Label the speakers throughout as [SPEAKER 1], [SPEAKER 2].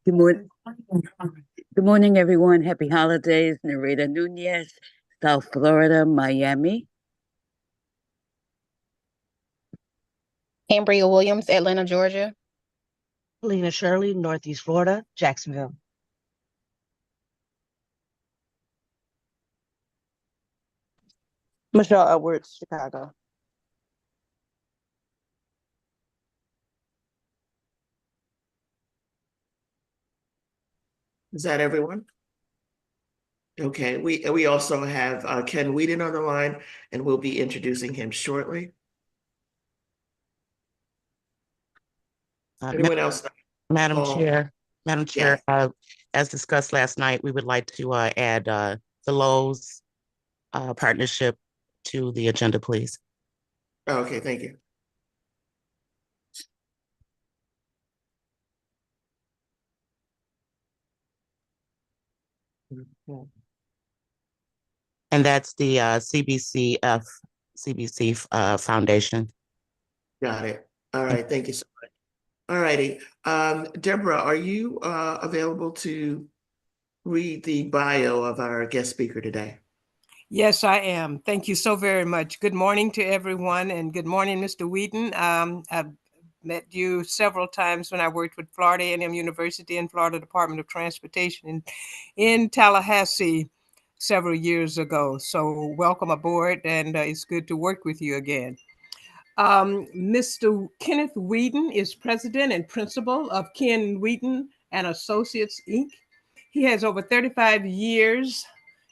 [SPEAKER 1] Good morning. Good morning, everyone. Happy holidays. Narita Nunez, South Florida, Miami.
[SPEAKER 2] Cambria Williams, Atlanta, Georgia.
[SPEAKER 3] Lena Shirley, Northeast Florida, Jacksonville.
[SPEAKER 4] Michelle Edwards, Chicago.
[SPEAKER 5] Is that everyone? Okay, we also have Ken Weeden on the line, and we'll be introducing him shortly. Anyone else?
[SPEAKER 6] Madam
[SPEAKER 5] Oh,
[SPEAKER 6] Chair, Madam Chair, as discussed last night, we would like to add the Lowe's partnership to the agenda, please.
[SPEAKER 5] okay, thank you.
[SPEAKER 6] And that's the CBC Foundation.
[SPEAKER 5] Got it. All right, thank you so much. All righty. Deborah, are you available to read the bio of our guest speaker today?
[SPEAKER 7] Yes, I am. Thank you so very much. Good morning to everyone, and good morning, Mr. Weeden. I've met you several times when I worked with Florida A&M University and Florida Department of Transportation in Tallahassee several years ago. So welcome aboard, and it's good to work with you again. Mr. Kenneth Weeden is president and principal of Ken Weeden and Associates, Inc. He has over 35 years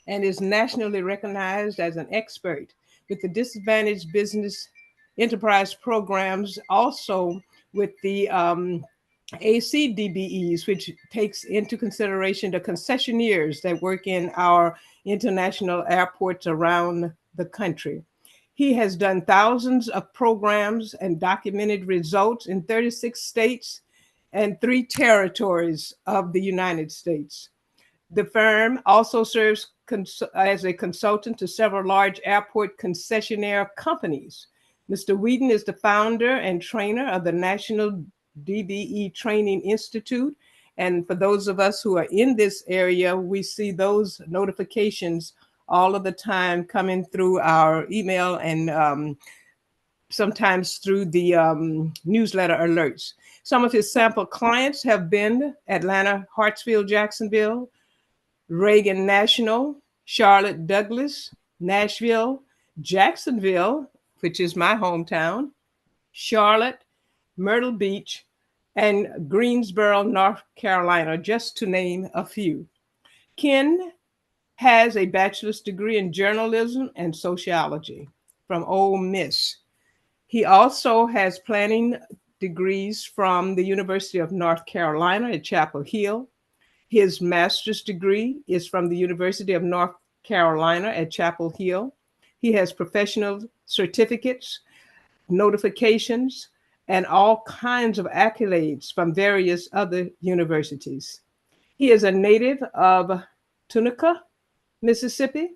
[SPEAKER 7] and is nationally recognized as an expert with the Disadvantaged Business Enterprise programs, also with the ACDBEs, which takes into consideration the concessionaires that work in our international airports around the country. He has done thousands of programs and documented results in 36 states and 3 territories of the United States. The firm also serves as a consultant to several large airport concessionaire companies. Mr. Weeden is the founder and trainer of the National DBE Training Institute. And for those of us who are in this area, we see those notifications all of the time coming through our email and sometimes through the newsletter alerts. Some of his sample clients have been Atlanta, Hartsfield, Jacksonville, Reagan National, Charlotte Douglas, Nashville, Jacksonville, which is my hometown, Charlotte, Myrtle Beach, and Greensboro, North Carolina, just to name a few. Ken has a bachelor's degree in journalism and sociology from Ole Miss. He also has planning degrees from the University of North Carolina at Chapel Hill. His master's degree is from the University of North Carolina at Chapel Hill. He has professional certificates, notifications, and all kinds of accolades from various other universities. He is a native of Tunica, Mississippi,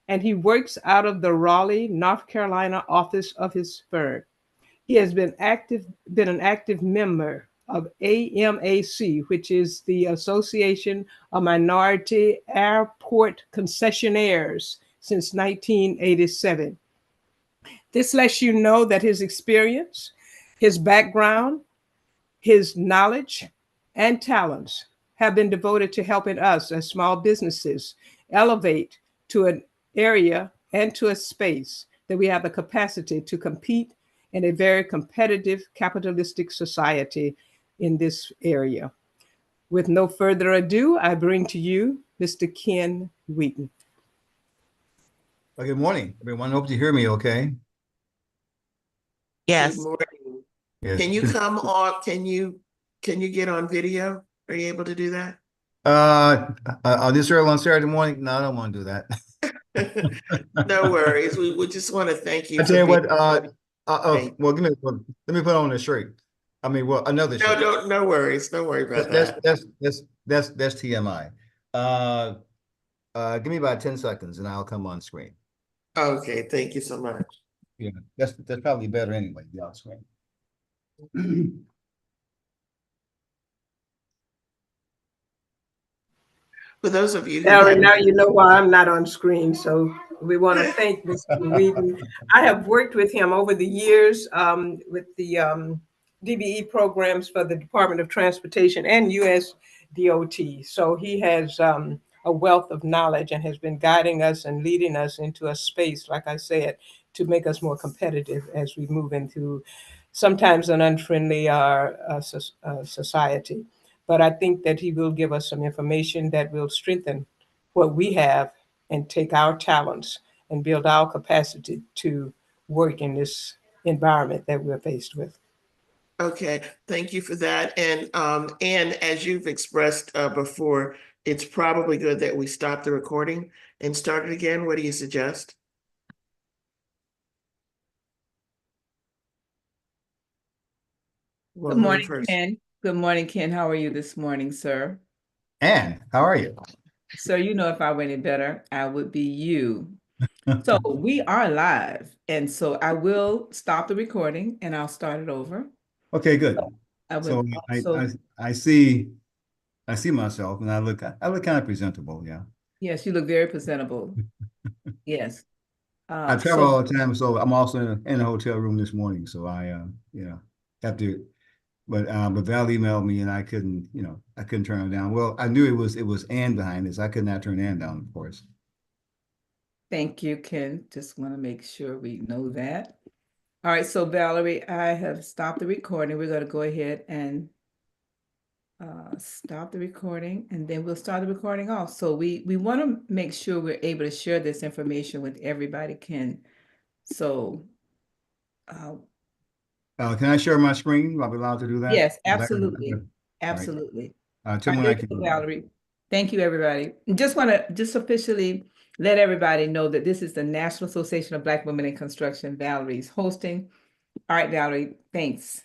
[SPEAKER 7] and he works out of the Raleigh, North Carolina office of his firm. He has been an active member of AMAC, which is the Association of Minority Airport Concessionaires, since 1987. This lets you know that his experience, his background, his knowledge, and talents have been devoted to helping us as small businesses elevate to an area and to a space that we have the capacity to compete in a very competitive capitalistic society in this area. With no further ado, I bring to you Mr. Ken Weeden.
[SPEAKER 8] Well, good morning, everyone. Hope you hear me okay.
[SPEAKER 6] Yes.
[SPEAKER 5] Good morning.
[SPEAKER 8] Yes.
[SPEAKER 5] Can you come on? Can you get on video? Are you able to do that?
[SPEAKER 8] This early on Saturday morning? No, I don't want to do that.
[SPEAKER 5] No worries. We just want to thank you.
[SPEAKER 8] I tell you what. Well, let me put on a shirt. I mean, well, another shirt.
[SPEAKER 5] No worries. Don't worry about that.
[SPEAKER 8] That's TMI. Give me about 10 seconds, and I'll come on screen.
[SPEAKER 5] Okay, thank you so much.
[SPEAKER 8] Yeah, that's probably better anyway. Be on screen.
[SPEAKER 5] For those of you who
[SPEAKER 7] Valerie,
[SPEAKER 5] haven't,
[SPEAKER 7] now you know why I'm not on screen. So we want to thank Mr. Weeden. I have worked with him over the years with the DBE programs for the Department of Transportation and US DOT. So he has a wealth of knowledge and has been guiding us and leading us into a space, like I said, to make us more competitive as we move into sometimes an unfriendly society. But I think that he will give us some information that will strengthen what we have and take our talents and build our capacity to work in this environment that we're faced with.
[SPEAKER 5] okay, thank you for that. And as you've expressed before, it's probably good that we stop the recording and start it again. What do you suggest? Well,
[SPEAKER 4] Good
[SPEAKER 5] who
[SPEAKER 4] morning,
[SPEAKER 5] first?
[SPEAKER 4] Ken. Good morning, Ken. How are you this morning, sir?
[SPEAKER 8] Ann, how are you?
[SPEAKER 4] So you know if I were any better, I would be you. So we are live, and so I will stop the recording and I'll start it over.
[SPEAKER 8] Okay, good.
[SPEAKER 4] I
[SPEAKER 8] So
[SPEAKER 4] would also,
[SPEAKER 8] I see myself and I look kind of presentable, yeah.
[SPEAKER 4] yes, you look very presentable. Yes.
[SPEAKER 8] I travel all the time, so I'm also in a hotel room this morning, so I have to. But Val emailed me and I couldn't turn it down. Well, I knew it was Ann behind this. I could not turn Ann down, of course.
[SPEAKER 4] Thank you, Ken. Just want to make sure we know that. All right, so Valerie, I have stopped the recording. We're going to go ahead and stop the recording and then we'll start the recording off. So we want to make sure we're able to share this information with everybody, Ken. So
[SPEAKER 8] Can I share my screen? I'll be allowed to do that?
[SPEAKER 4] yes, absolutely. Absolutely.
[SPEAKER 8] Tell me when I can.
[SPEAKER 4] Valerie. Thank you, everybody. Just want to just officially let everybody know that this is the National Association of Black Women in Construction. Valerie's hosting. All right, Valerie, thanks.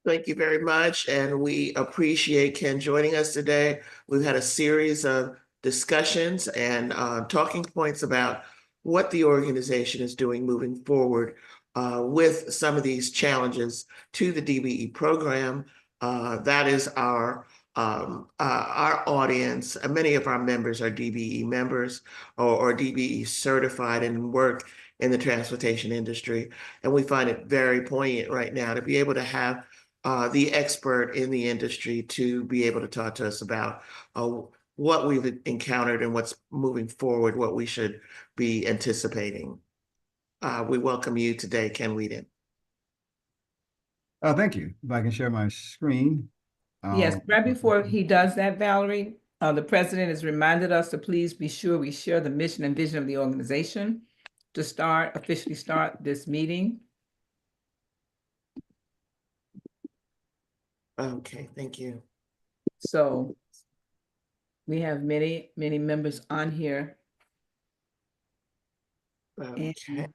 [SPEAKER 5] Thank you very much, and we appreciate Ken joining us today. We've had a series of discussions and talking points about what the organization is doing moving forward with some of these challenges to the DBE program. That is our audience. Many of our members are DBE members or DBE certified and work in the transportation industry. And we find it very poignant right now to be able to have the expert in the industry to be able to talk to us about what we've encountered and what's moving forward, what we should be anticipating. We welcome you today, Ken Weeden.
[SPEAKER 8] Thank you. If I can share my screen.
[SPEAKER 4] Yes, right before he does that, Valerie, the president has reminded us to please be sure we share the mission and vision of the organization to officially start this meeting.
[SPEAKER 5] Okay, thank you.
[SPEAKER 4] So we have many members on here.
[SPEAKER 5] Okay.
[SPEAKER 4] And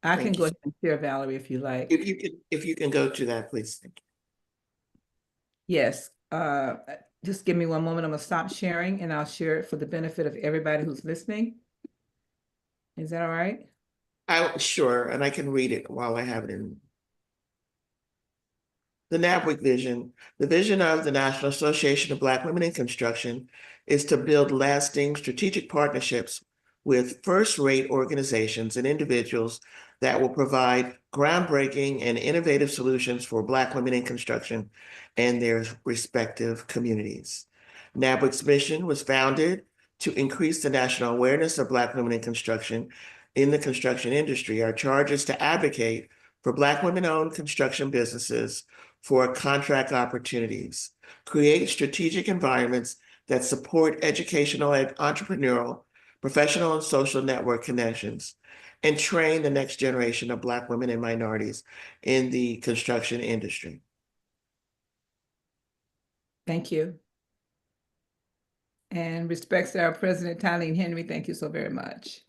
[SPEAKER 4] I can go ahead and share, Valerie, if you like.
[SPEAKER 5] If you can go to that, please. Thank you.
[SPEAKER 4] Yes, just give me one moment. I'm gonna stop sharing and I'll share it for the benefit of everybody who's listening. Is that all right?
[SPEAKER 5] Sure, and I can read it while I have it in. The Nabwic vision. The vision of the National Association of Black Women in Construction is to build lasting strategic partnerships with first-rate organizations and individuals that will provide groundbreaking and innovative solutions for Black women in construction and their respective communities. Nabwic's mission was founded to increase the national awareness of Black women in construction in the construction industry. Our charge is to advocate for Black women-owned construction businesses for contract opportunities, create strategic environments that support educational and entrepreneurial, professional and social network connections, and train the next generation of Black women and minorities in the construction industry.
[SPEAKER 4] Thank you. And respects to our president, Tylene Henry, thank you so very much.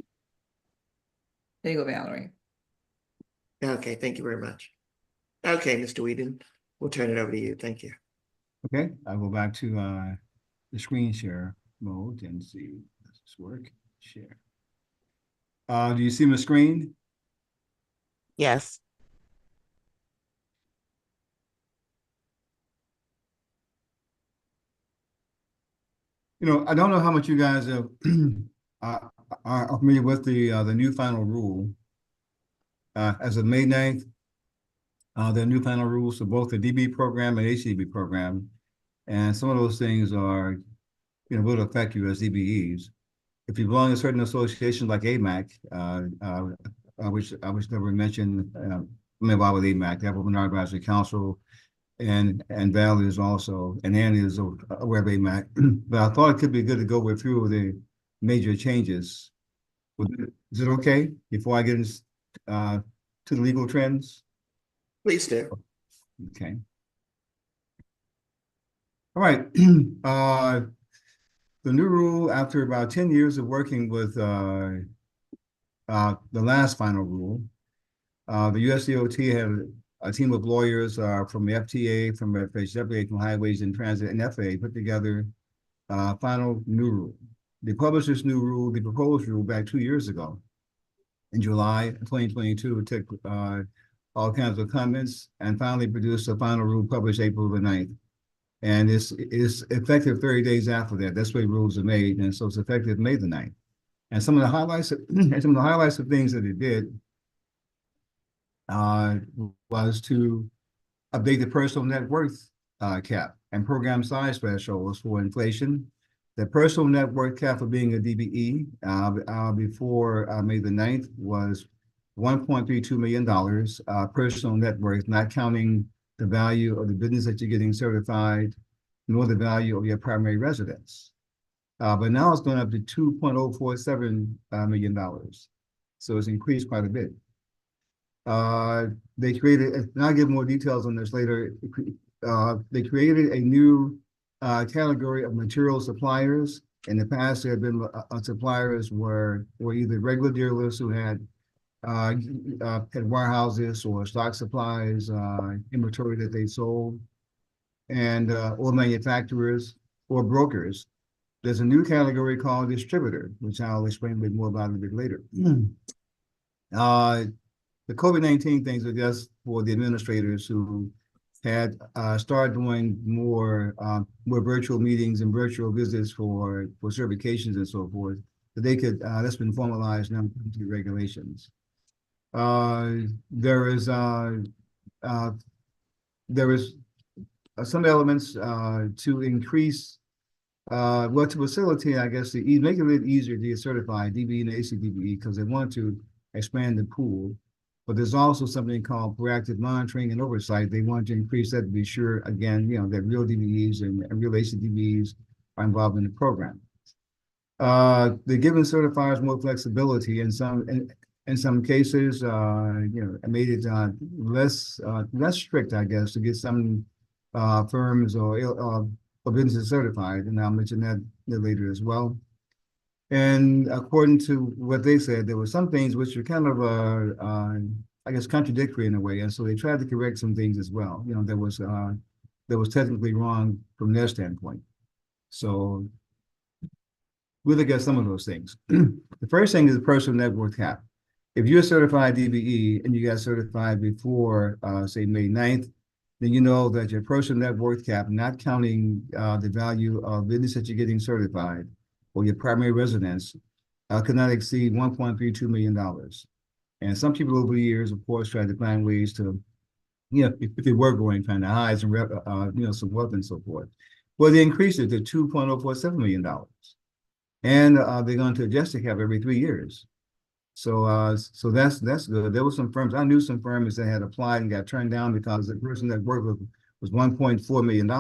[SPEAKER 4] There you go, Valerie.
[SPEAKER 5] Okay, thank you very much. Okay, Mr. Weeden, we'll turn it over to you. Thank you.
[SPEAKER 8] Okay, I'll go back to the screen share mode and see does this work. Share. Do you see my screen?
[SPEAKER 6] Yes.
[SPEAKER 8] I don't know how much you guys are familiar with the new final rule. As of May 9th, there are new final rules for both the DB program and HCB program. And some of those things are, will affect you as DBEs. If you belong to certain associations like AMAC, which never mentioned, I'm involved with AMAC, the African Advisory Council, and Val is also, and Annie is aware of AMAC. But I thought it could be good to go with through the major changes. Is it okay before I get into to the legal trends?
[SPEAKER 5] Please do.
[SPEAKER 8] Okay. All right. The new rule, after about 10 years of working with the last final rule, the USDOT had a team of lawyers from the FTA, from FHWA, from Highways and Transit, and FAA put together a final new rule. They published this new rule, the proposed rule, back 2 years ago. In July 2022, it took all kinds of comments and finally produced a final rule published April the 9th. And it's effective 30 days after that. That's where rules are made. And so it's effective May the 9th. And some of the highlights of things that it did was to update the personal net worth cap and program size thresholds for inflation. The personal net worth cap for being a DBE before May the 9th was $1.32 million personal net worth, not counting the value of the business that you're getting certified, nor the value of your primary residence. But now it's going up to $2.047 million. So it's increased quite a bit. They created, and I'll give more details on this later. They created a new category of material suppliers. In the past, there have been suppliers were either regular dealers who had warehouses or stock supplies, inventory that they sold, and or manufacturers or brokers. There's a new category called distributor, which I'll explain a bit more about a bit later. The COVID-19 things are just for the administrators who had started doing more virtual meetings and virtual visits for certifications and so forth. That they could, that's been formalized now into regulations. There is some elements to increase, to facilitate, I guess, make it a little easier to get certified, DBE and ACDBE, because they want to expand the pool. But there's also something called proactive monitoring and oversight. They want to increase that to be sure, again, that real DBEs and real ACDBEs are involved in the program. They're giving certifiers more flexibility in some cases, made it less strict, I guess, to get some firms or businesses certified, and I'll mention that later as well. And according to what they said, there were some things which are kind of, I guess, contradictory in a way, and so they tried to correct some things as well. That was technically wrong from their standpoint. So we'll look at some of those things. The first thing is the personal net worth cap. If you're a certified DBE and you got certified before, say, May 9th, then you know that your personal net worth cap, not counting the value of business that you're getting certified or your primary residence, could not exceed $1.32 million. And some people over the years, of course, tried to find ways to, if they were growing, kind of hide some, some wealth and so forth. Well, they increased it to $2.047 million. And they're going to adjust the cap every 3 years. So that's good. There were some firms, I knew some firms that had applied and got turned down because the person that worked with was $1.4 million,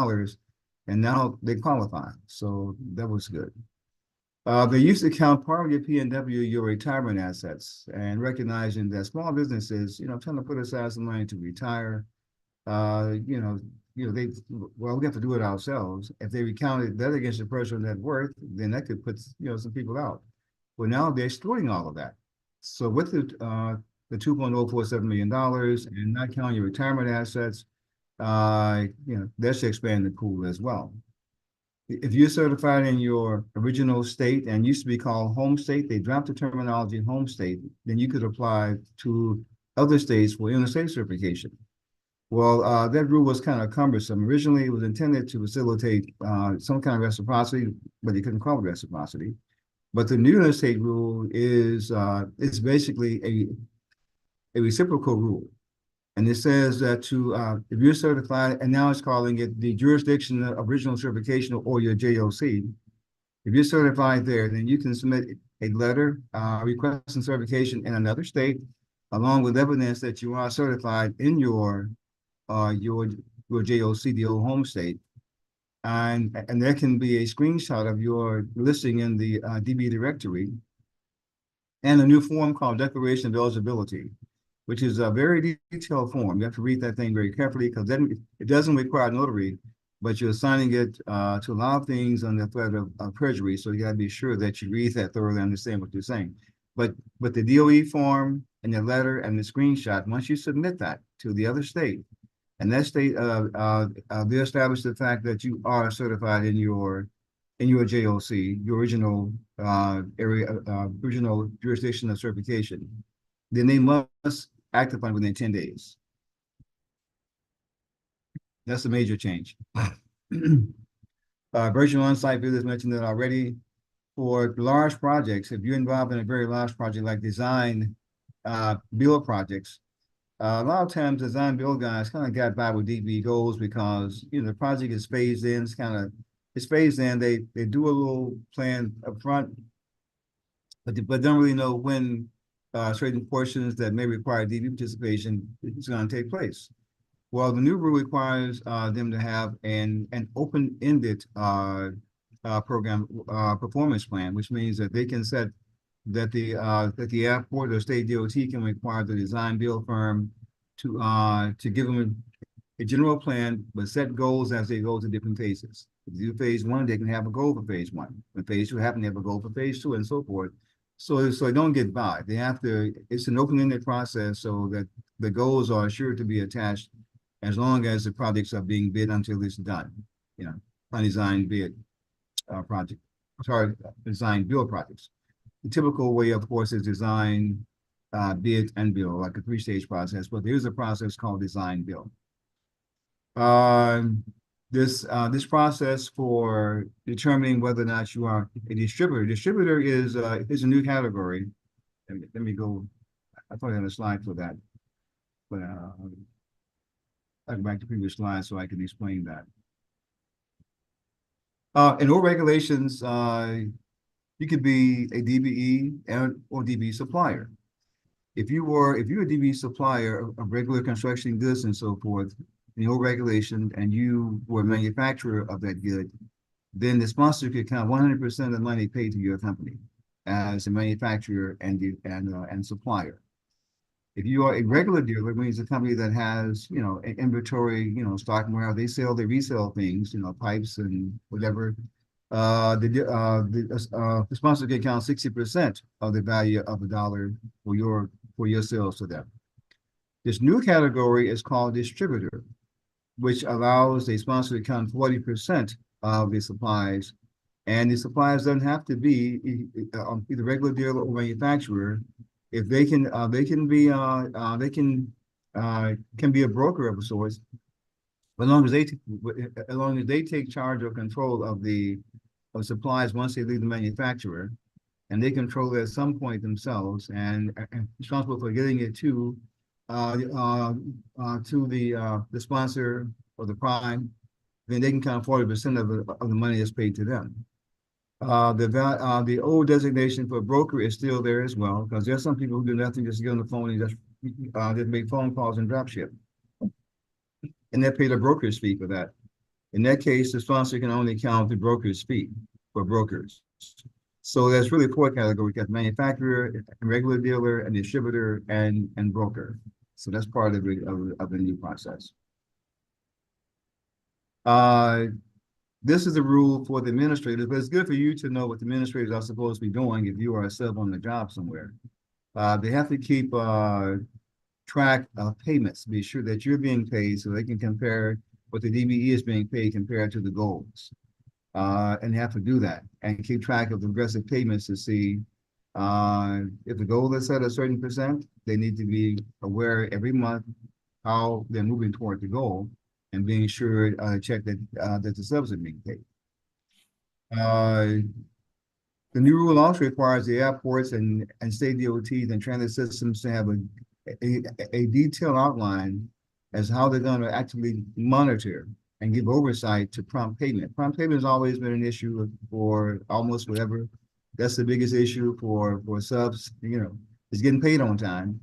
[SPEAKER 8] and now they qualify. So that was good. They used to count part of your P&W, your retirement assets, and recognizing that small businesses, trying to put aside some money to retire, we have to do it ourselves. If they recounted that against your personal net worth, then that could put, some people out. Well, now they're excluding all of that. So with the $2.047 million and not counting your retirement assets, that should expand the pool as well. If you're certified in your original state and used to be called home state, they dropped the terminology home state, then you could apply to other states for interstate certification. Well, that rule was kind of cumbersome. Originally, it was intended to facilitate some kind of reciprocity, but you couldn't call it reciprocity. But the new state rule is it's basically a reciprocal rule. And it says that if you're certified, and now it's calling it the jurisdiction of original certification or your JOC, if you're certified there, then you can submit a letter requesting certification in another state, along with evidence that you are certified in your JOC, the old home state. And there can be a screenshot of your listing in the DB directory and a new form called Declaration of Eligibility, which is a very detailed form. You have to read that thing very carefully because then it doesn't require notary, but you're signing it to allow things on the threat of perjury. So you got to be sure that you read that thoroughly, understand what you're saying. But the DOE form and the letter and the screenshot, once you submit that to the other state, and that state they establish the fact that you are certified in your JOC, your original original jurisdiction of certification, then they must act upon it within 10 days. That's a major change. Virtual on-site visits, mentioned that already. For large projects, if you're involved in a very large project like design build projects, a lot of times design build guys kind of got by with DB goals because the project is phased in. It's phased in. They do a little plan up front, but don't really know when certain portions that may require DB participation is going to take place. Well, the new rule requires them to have an open-ended program performance plan, which means that they can set that the airport or state DOT can require the design build firm to give them a general plan, but set goals as they go to different phases. If you do phase one, they can have a goal for phase one. When phase two happens, they have a goal for phase two, and so forth. So they don't get by. They have to. It's an open-ended process, so that the goals are sure to be attached as long as the projects are being bid until it's done. Undesign bid project. Sorry, design build projects. The typical way, of course, is design, bid, and build, like a 3-stage process. But there's a process called design build. This process for determining whether or not you are a distributor. Distributor is a new category. Let me go. I thought I had a slide for that, but I'll go back to the previous slide so I can explain that. In all regulations, you could be a DBE or DB supplier. If you're a DB supplier of regular construction goods and so forth, in your regulation, and you were a manufacturer of that good, then the sponsor could count 100% of the money paid to your company as a manufacturer and supplier. If you are a regular dealer, it means a company that has, an inventory, stock and warehouse, they resell things, pipes and whatever. The sponsor can count 60% of the value of the dollar for your sales to them. This new category is called distributor, which allows a sponsor to count 40% of the supplies, and the supplies doesn't have to be either regular dealer or manufacturer. If they can be a broker of sorts, as long as they take charge or control of supplies once they leave the manufacturer, and they control it at some point themselves, and responsible for getting it to the sponsor or the prime, then they can count 40% of the money that's paid to them. The old designation for broker is still there as well, because there's some people who do nothing, just get on the phone and just make phone calls and drop ship, and they're paid a broker's fee for that. In that case, the sponsor can only count the broker's fee for brokers. So there's really 4 categories: you got manufacturer, regular dealer, and distributor, and broker. So that's part of the new process. This is a rule for the administrators, but it's good for you to know what the administrators are supposed to be doing if you are a sub on the job somewhere. They have to keep track of payments, be sure that you're being paid so they can compare what the DBE is being paid compared to the goals. And they have to do that and keep track of the aggressive payments to see if the goal is set a certain percent, they need to be aware every month how they're moving toward the goal and being sure check that that the subs are being paid. The new rule also requires the airports and state DOTs and transit systems to have a detailed outline as how they're going to actually monitor and give oversight to prompt payment. Prompt payment has always been an issue for almost whatever. That's the biggest issue for subs, is getting paid on time.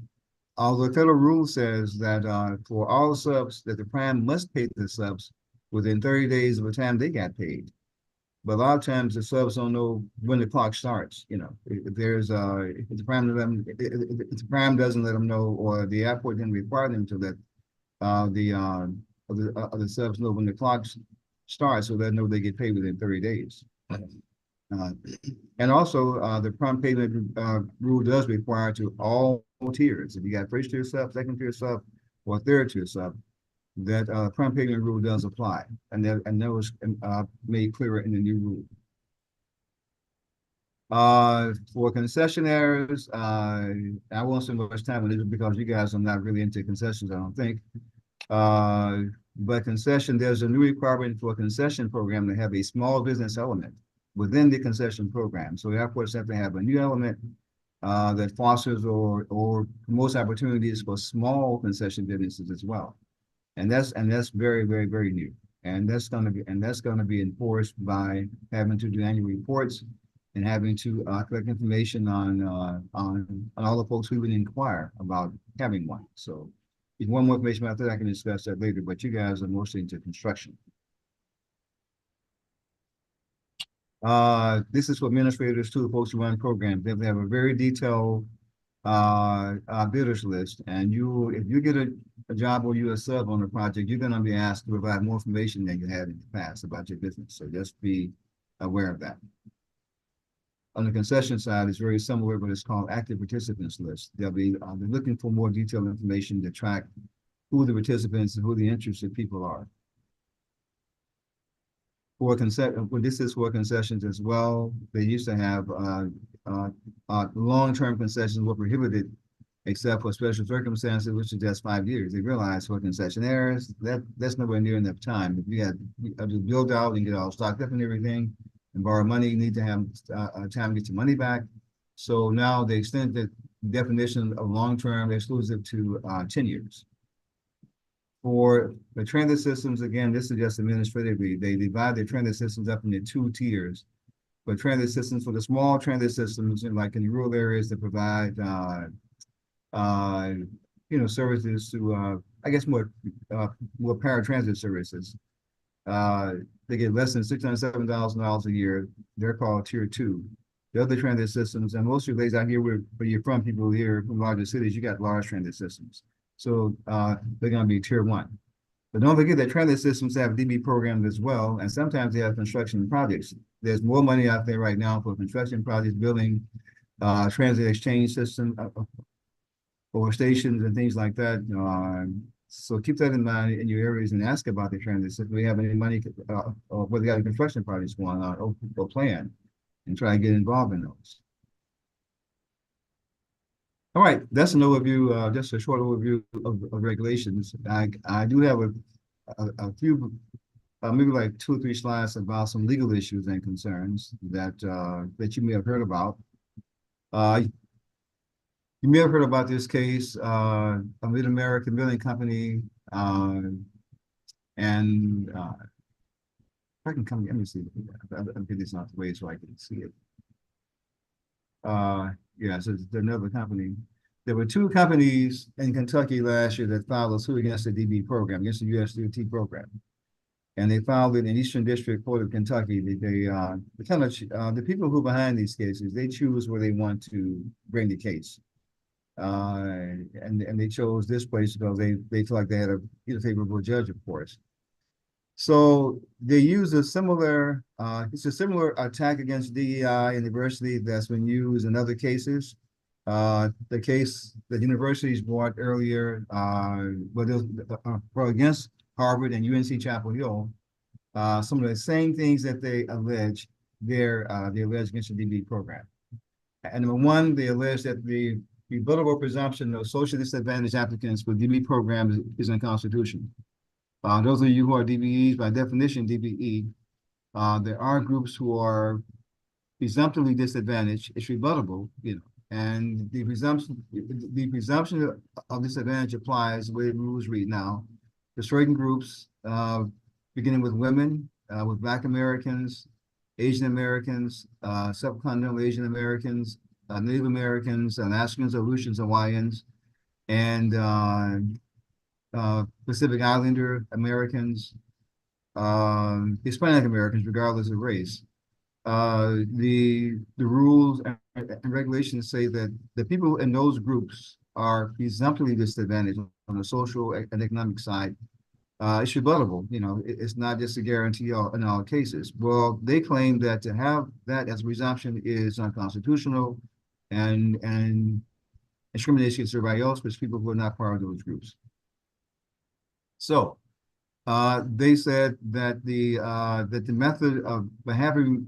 [SPEAKER 8] Although the federal rule says that for all subs, that the prime must pay the subs within 30 days of the time they got paid. But a lot of times the subs don't know when the clock starts. If there's if the prime doesn't let them know, or the airport didn't require them to let the subs know when the clock starts, so they know they get paid within 30 days. And also the prompt payment rule does require to all tiers. If you got first tier sub, second tier sub, or third tier sub, that prompt payment rule does apply, and that was made clearer in the new rule. For concessionaires, I won't spend much time on this because you guys are not really into concessions, I don't think. But there's a new requirement for a concession program to have a small business element within the concession program. So airports have to have a new element that fosters or promotes opportunities for small concession businesses as well. And that's very, very, very new. And that's going to be enforced by having to do annual reports and having to collect information on all the folks who would inquire about having one. So if you want more information about that, I can discuss that later, but you guys are mostly into construction. This is for administrators too, the folks who run programs. They have a very detailed bidders list, and if you get a job or you're a sub on a project, you're going to be asked to provide more information than you had in the past about your business. So just be aware of that. On the concession side, it's very similar, but it's called active participants list. They're looking for more detailed information to track who the participants and who the interested people are. This is for concessions as well. They used to have long-term concessions were prohibited except for special circumstances, which is just 5 years. They realized for concessionaires that's nowhere near enough time. If you had to build out and get all stocked up and everything and borrow money, you need to have time to get your money back. So now they extend the definition of long-term exclusive to 10 years. For the transit systems, again, this is just administratively. They divide their transit systems up into 2 tiers. For transit systems, for the small transit systems, like in rural areas that provide, services to, I guess, more paratransit services. They get less than $607,000 a year. They're called Tier 2. The other transit systems, and most of you ladies out here where you're from, people here from larger cities, you got large transit systems. So they're going to be Tier 1. But don't forget that transit systems have DB programs as well, and sometimes they have construction projects. There's more money out there right now for construction projects, building transit exchange system or stations and things like that. So keep that in mind in your areas and ask about the transit system. Do we have any money or whether they got construction projects going on or plan, and try to get involved in those. All right, that's an overview, just a short overview of regulations. I do have a few, maybe like 2 or 3 slides about some legal issues and concerns that you may have heard about. You may have heard about this case, a Mid-American Building Company, and if I can come, let me see. I'll get this out the way so I can see it. Yeah, so it's another company. There were 2 companies in Kentucky last year that filed a suit against the DB program, against the USDOT program. And they filed it in Eastern District Court of Kentucky. The people who are behind these cases, they choose where they want to bring the case. And they chose this place because they feel like they had a favorable judge, of course. So they use it's a similar attack against DEI and diversity that's been used in other cases. The case that universities brought earlier, against Harvard and UNC Chapel Hill, some of the same things that they allege, they allege against the DB program. And number one, they allege that the rebuttable presumption of social disadvantaged applicants for DB programs is unconstitutional. Those of you who are DBEs, by definition, DBE, there are groups who are presumptively disadvantaged. It's rebuttable, and the presumption of disadvantage applies the way the rules read now to certain groups, beginning with women, with Black Americans, Asian Americans, subcontinental Asian Americans, Native Americans, Alaskans, Aleutians, Hawaiians, and Pacific Islander Americans, Hispanic Americans, regardless of race. The rules and regulations say that the people in those groups are presumptively disadvantaged on the social and economic side. It's rebuttable, it's not just a guarantee in all cases. Well, they claim that to have that as a presumption is unconstitutional and discrimination against everybody else, but people who are not part of those groups. So they said that the method of having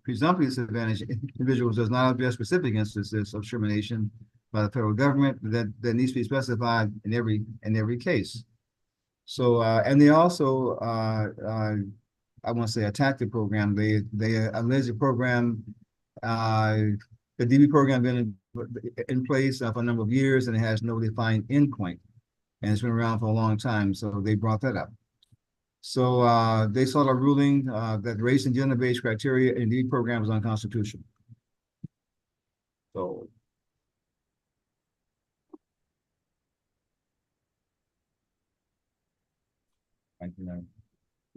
[SPEAKER 8] presumptively disadvantaged individuals does not address specific instances of discrimination by the federal government that needs to be specified in every case. So and they also I want to say attacked the program. They allege the program, the DB program been in place for a number of years and it has no defined endpoint, and it's been around for a long time. So they brought that up. So they sought a ruling that race and gender-based criteria in the program is unconstitutional. So I can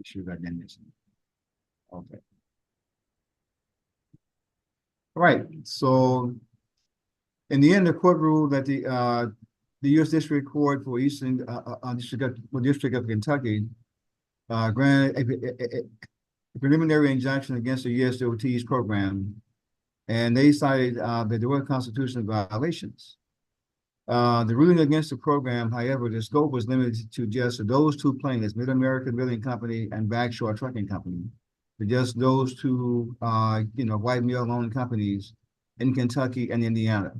[SPEAKER 8] issue that in this. Okay. All right. So in the end, the court ruled that the U.S. District Court for Eastern District of Kentucky granted a preliminary injunction against the USDOT's program, and they cited that there were constitutional violations. The ruling against the program, however, the scope was limited to just those two plaintiffs, Mid-American Building Company and Bagshore Trucking Company, to just those two, white male-owned companies in Kentucky and Indiana.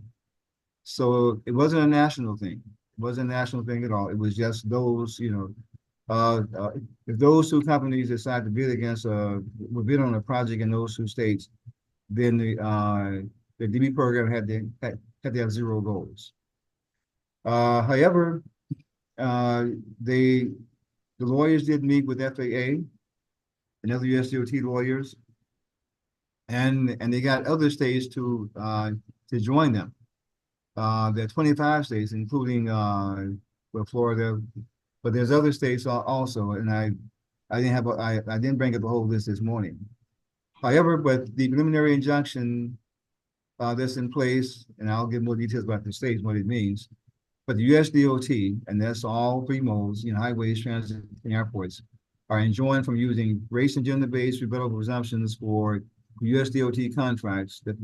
[SPEAKER 8] So it wasn't a national thing. It wasn't a national thing at all. It was just those, if those two companies decide to bid bid on a project in those two states, then the DB program had to have zero goals. However, the lawyers did meet with FAA and other USDOT lawyers, and they got other states to join them. There are 25 states, including Florida, but there's other states also, and I didn't bring up the whole list this morning. However, but the preliminary injunction that's in place, and I'll give more details about the states, what it means. But the USDOT, and that's all three modes, highways, transit, and airports, are enjoined from using race and gender-based rebuttable presumptions for USDOT contracts that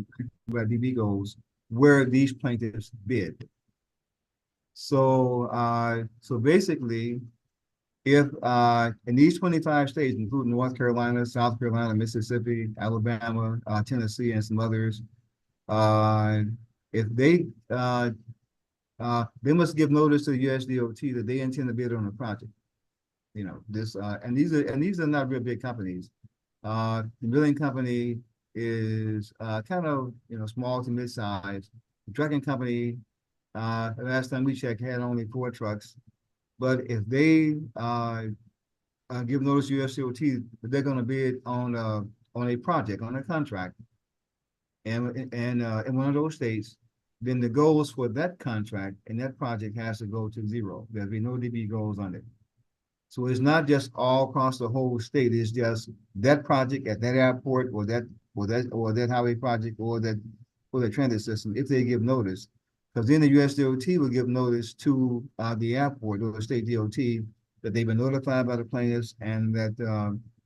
[SPEAKER 8] by DB goals where these plaintiffs bid. So, so basically, if in these 25 states, including North Carolina, South Carolina, Mississippi, Alabama, Tennessee, and some others, if they must give notice to the USDOT that they intend to bid on a project. And these are not real big companies. The building company is kind of small to mid-size. The trucking company, last time we checked, had only 4 trucks. But if they give notice to USDOT that they're going to bid on a project, on a contract, and in one of those states, then the goals for that contract and that project has to go to zero. There'll be no DB goals on it. So it's not just all across the whole state. It's just that project at that airport or that highway project or the transit system, if they give notice. Because then the USDOT will give notice to the airport or the state DOT that they've been notified by the plaintiffs and that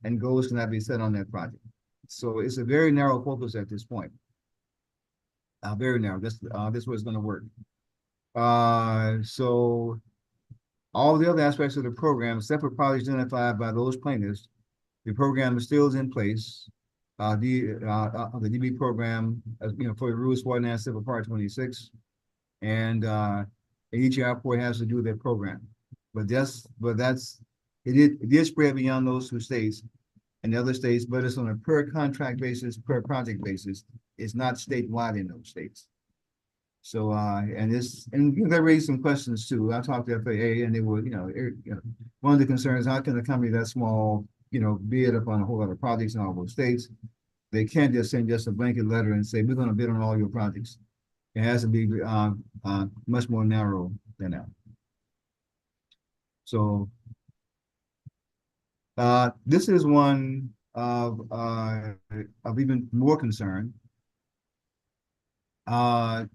[SPEAKER 8] and goals cannot be set on that project. So it's a very narrow focus at this point. Very narrow. This was going to work. So all the other aspects of the program, separate projects identified by those plaintiffs, the program still is in place. The DB program, for the rules 49 Civil Part 26, and each airport has to do their program. But it did spread beyond those 2 states and the other states, but it's on a per contract basis, per project basis. It's not statewide in those states. So and they raised some questions too. I talked to FAA and they were, one of the concerns, how can a company that small, bid upon a whole lot of projects in all those states? They can't just send just a blanket letter and say, we're going to bid on all your projects. It has to be much more narrow than that. So this is one of even more concern. An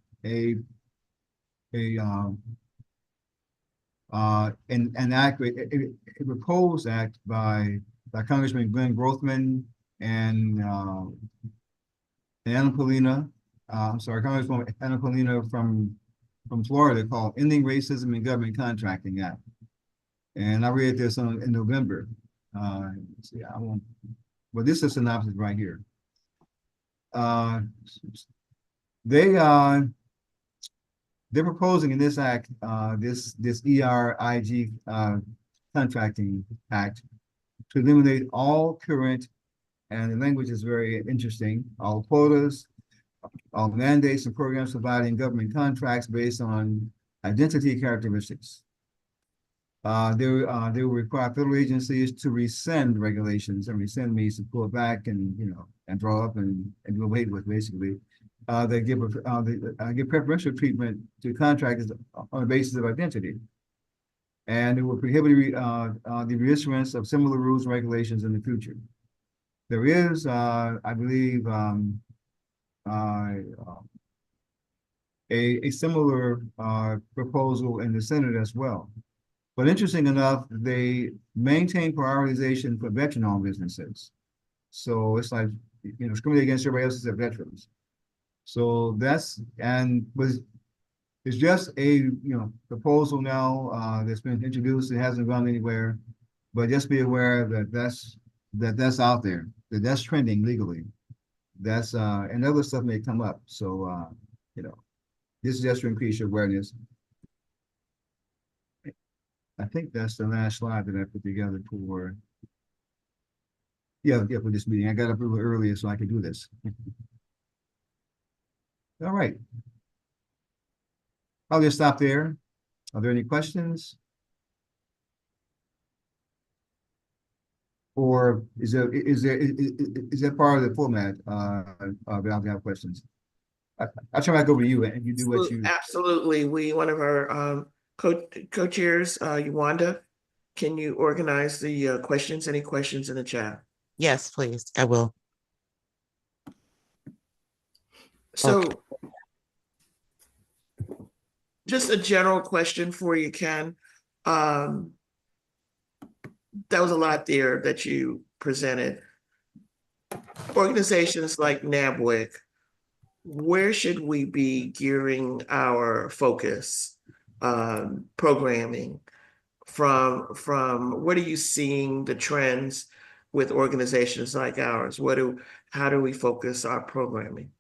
[SPEAKER 8] act, a proposed act by Congressman Glenn Grothman and Anna Polina. I'm sorry, Congresswoman Anna Polina from Florida, called Ending Racism in Government Contracting Act. And I read this in November. See, I won't, but this is a synopsis right here. They're proposing in this act, this ERIG contracting act, to eliminate all current, and the language is very interesting, all quotas, all mandates and programs providing government contracts based on identity characteristics. They will require federal agencies to rescind regulations, and rescind means to pull back and and draw up and do away with, basically. They give preferential treatment to contractors on the basis of identity, and it will prohibit the reissuance of similar rules and regulations in the future. There is, I believe, a similar proposal in the Senate as well. But interesting enough, they maintain prioritization for veteran-owned businesses. So it's like, discriminate against everybody else except veterans. So it's just a proposal now that's been introduced. It hasn't gone anywhere, but just be aware that that's out there, that's trending legally. That's and other stuff may come up. So this is just to increase your awareness. I think that's the last slide that I put together for for this meeting. I got up a little earlier so I could do this. All right. I'll just stop there. Are there any questions? Or is that part of the format? I'll have questions. I'll turn back over to you, and you do what you.
[SPEAKER 5] Absolutely. One of our co-chairs, Yawanda, can you organize the questions? Any questions in the chat?
[SPEAKER 6] Yes, please. I will.
[SPEAKER 5] So just a general question for you, Ken. That was a lot there that you presented. Organizations like Nabwic, where should we be gearing our focus, programming from? What are you seeing the trends with organizations like ours? How do we focus our programming?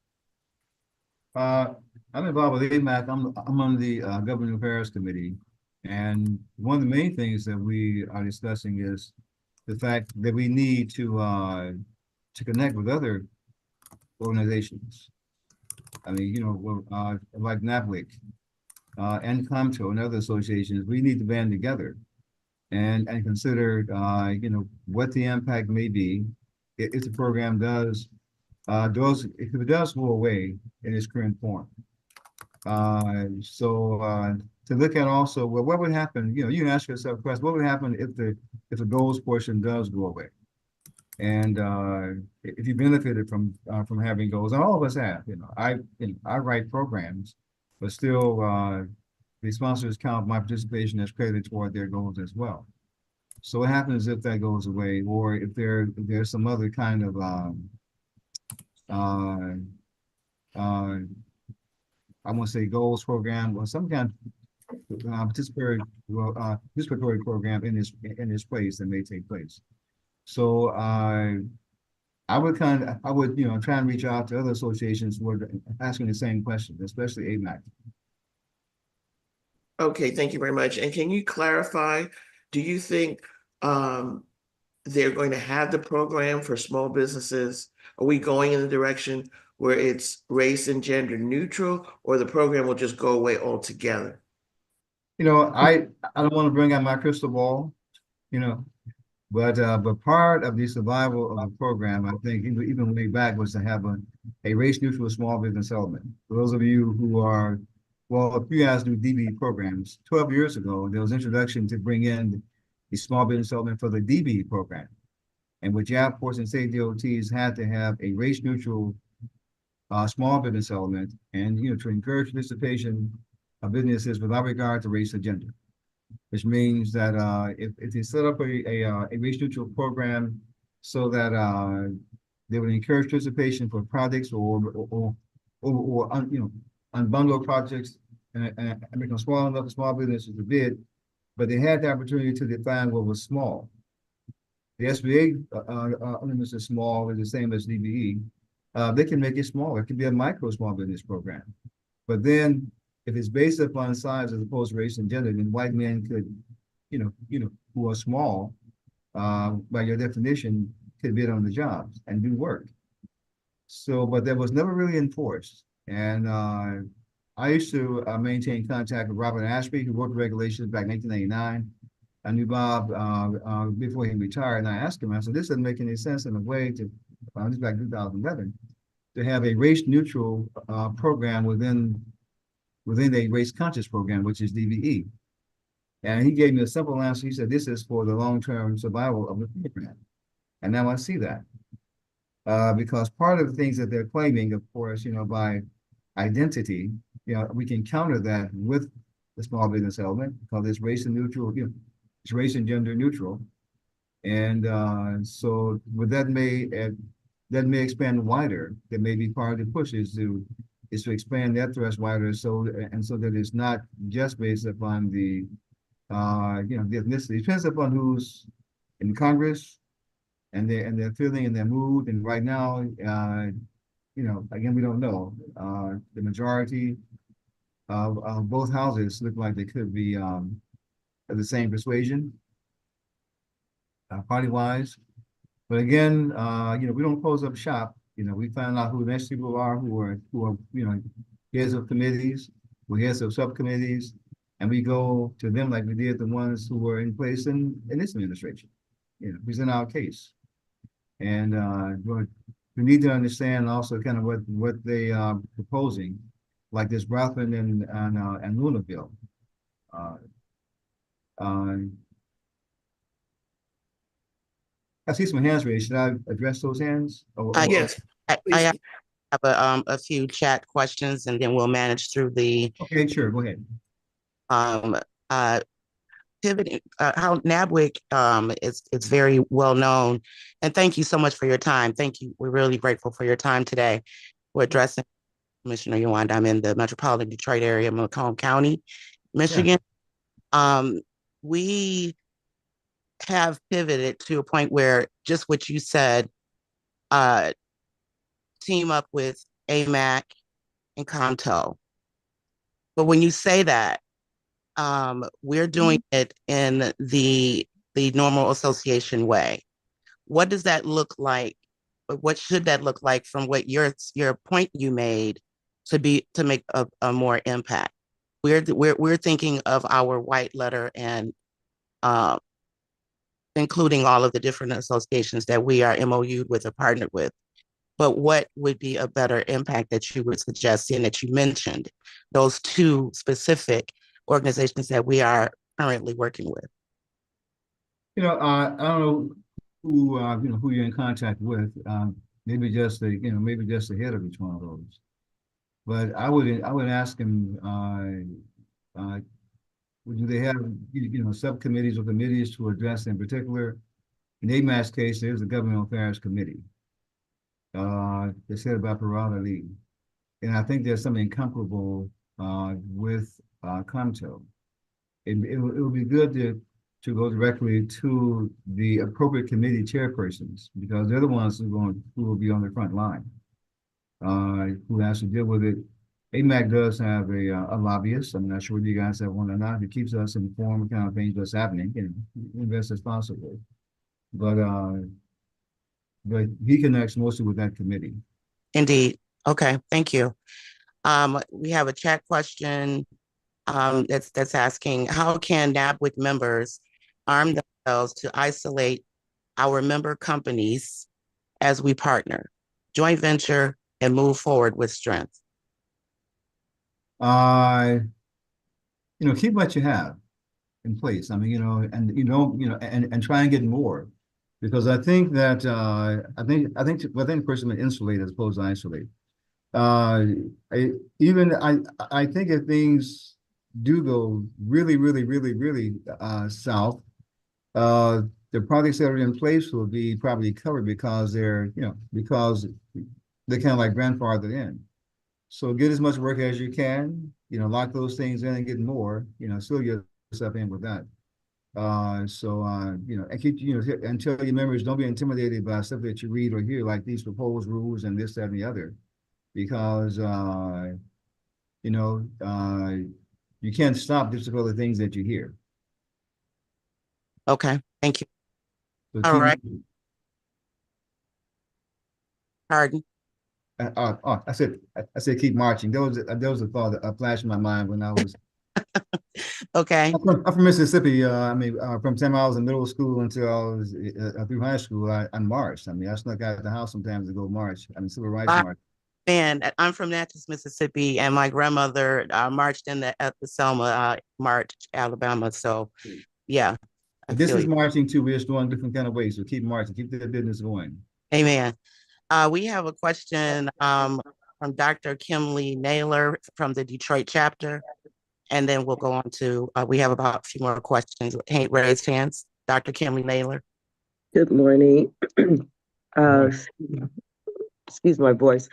[SPEAKER 8] I'm involved with AMAC. I'm on the Government Affairs Committee, and one of the main things that we are discussing is the fact that we need to connect with other organizations. I mean, like Nabwic and COMTO and other associations, we need to band together and consider, what the impact may be if the program if it does go away in its current form. To look at also, well, what would happen? You can ask yourself, question, what would happen if the goals portion does go away? And if you benefited from having goals, and all of us have, I write programs, but still the sponsors count my participation as credited toward their goals as well. So what happens if that goes away, or if there's some other kind of I want to say goals program or some kind of participatory program in this place that may take place. So I would try and reach out to other associations who are asking the same questions, especially AMAC.
[SPEAKER 5] Okay, thank you very much. And can you clarify, do you think they're going to have the program for small businesses? Are we going in the direction where it's race and gender neutral, or the program will just go away altogether?
[SPEAKER 8] You know, I don't want to bring out my crystal ball, you know, but part of the survival of the program, I think, even way back, was to have a race neutral small business element. For those of you who are, well, if you guys do DB programs, 12 years ago, there was introduction to bring in the small business element for the DB program. And with job force and state DOTs had to have a race neutral small business element, and to encourage participation of businesses without regard to race or gender, which means that if they set up a race neutral program so that they would encourage participation for projects or unbundle projects and make them small enough for small businesses to bid, but they had the opportunity to define what was small. The SBA limits is small is the same as DBE. They can make it smaller. It could be a micro small business program. But then if it's based upon size as opposed to race and gender, then white men could, who are small, by your definition, could bid on the jobs and do work. So, but that was never really enforced. And I used to maintain contact with Robert Ashby, who wrote the regulations back in 1999. I knew Bob before he retired, and I asked him, I said, this doesn't make any sense in a way to, this was back in 2011, to have a race neutral program within a race conscious program, which is DVE. And he gave me a simple answer. He said, this is for the long-term survival of the program. And now I see that. Because part of the things that they're claiming, of course, by identity, we can counter that with the small business element because it's race and neutral, it's race and gender neutral. And so but that may expand wider. That may be part of the push is to expand that thrust wider so that it's not just based upon the the ethnicity. It depends upon who's in Congress and their feeling and their mood. And right now, again, we don't know. The majority of both houses look like they could be of the same persuasion, party-wise. But again, we don't close up shop. We find out who the next people are who are heads of committees, who heads of subcommittees, and we go to them like we did the ones who were in place in this administration. Present our case, and we need to understand also kind of what they are proposing, like this Rothman and Luna bill. I see some hands raised. Should I address those hands?
[SPEAKER 5] Yes,
[SPEAKER 6] I
[SPEAKER 5] please.
[SPEAKER 6] have a few chat questions, and then we'll manage through the
[SPEAKER 8] Okay, sure. Go ahead.
[SPEAKER 6] pivoting. How Nabwic it's very well known, and thank you so much for your time. Thank you. We're really grateful for your time today. We're addressing Commissioner Yawanda. I'm in the metropolitan Detroit area, Macomb County, Michigan. Yeah. We have pivoted to a point where just what you said, team up with AMAC and Comto. But when you say that, we're doing it in the normal association way. What does that look like? What should that look like from what your point you made to make a more impact? We're thinking of our white letter and including all of the different associations that we are MOU'd with or partnered with. But what would be a better impact that you would suggest, and that you mentioned those two specific organizations that we are currently working with?
[SPEAKER 8] I don't know who you're in contact with. Maybe just the head of each one of those. But I would ask him, do they have subcommittees or committees to address in particular? In AMAC's case, there's a government affairs committee. That's headed by Parada Lee. And I think there's something comparable with Comto. It would be good to go directly to the appropriate committee chairpersons, because they're the ones who will be on the front line, who has to deal with it AMAC does have a lobbyist. I'm not sure whether you guys have one or not. It keeps us informed kind of things that's happening and best as possible. But he connects mostly with that committee.
[SPEAKER 6] Indeed. Okay, thank you. We have a chat question that's asking, how can Nabwic members arm themselves to isolate our member companies as we partner, joint venture, and move forward with strength?
[SPEAKER 8] Keep what you have in place. I mean, and try and get more, because I think that I think the person been insulate as opposed to isolate. I think if things do go really, really, really, really south, the projects that are in place will be probably covered because they're kind of like grandfathered in. So get as much work as you can, lock those things in and get more, seal yourself in with that. And keep, and tell your members, don't be intimidated by stuff that you read or hear, like these proposed rules and this, that, and the other, because, you can't stop just because of the things that you hear.
[SPEAKER 6] Okay, thank you.
[SPEAKER 8] So
[SPEAKER 6] All right. Pardon?
[SPEAKER 8] I said keep marching. There was a thought that flashed in my mind when I was.
[SPEAKER 6] Okay.
[SPEAKER 8] I'm from Mississippi. From 10 miles in middle school until I was through high school, I marched. I mean, I snuck out of the house sometimes to go march. I mean, civil rights march.
[SPEAKER 6] Man, I'm from Natchez, Mississippi, and my grandmother marched in at the Selma March, Alabama. So, yeah.
[SPEAKER 8] This is marching too. We're just doing different kind of ways. So keep marching, keep the business going.
[SPEAKER 6] Amen. We have a question from Dr. Kimley Naylor from the Detroit chapter, and then we'll go on to, we have about a few more questions. Raised hands. Dr. Kimley Naylor.
[SPEAKER 9] Good morning. Excuse my voice.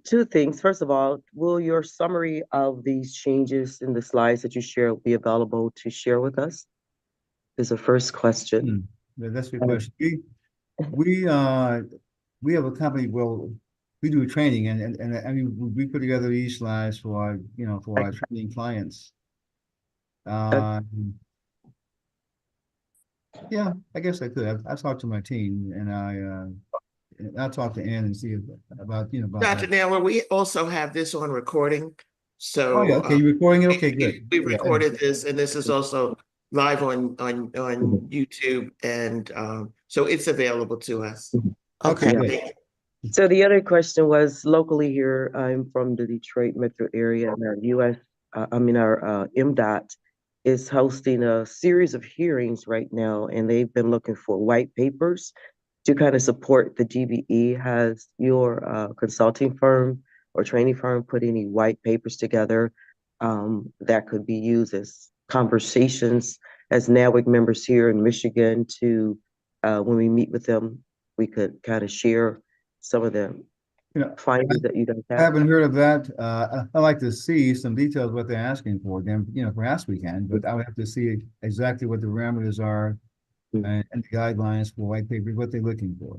[SPEAKER 9] Two things. First of all, will your summary of these changes in the slides that you share be available to share with us? Is the first question.
[SPEAKER 8] That's a good question. We have a company. Well, we do training, and I mean we put together these slides for our training clients. Yeah, I guess I could. I talked to my team, and I'll talk to Ann and see about
[SPEAKER 5] Dr. Naylor, we also have this on recording. So
[SPEAKER 8] oh yeah, okay, you're recording it. Okay, good.
[SPEAKER 5] We recorded this, and this is also live on YouTube, and so it's available to us.
[SPEAKER 6] Okay.
[SPEAKER 9] Yeah. So the other question was locally here. I'm from the Detroit metro area, and our MDOT is hosting a series of hearings right now, and they've been looking for white papers to kind of support the DBE. Has your consulting firm or training firm put any white papers together that could be used as conversations as Nabwic members here in Michigan to, when we meet with them, we could kind of share some of the findings that you guys have?
[SPEAKER 8] I haven't heard of that. I'd like to see some details of what they're asking for. Then, perhaps we can, but I would have to see exactly what the parameters are and the guidelines for white papers, what they're looking for.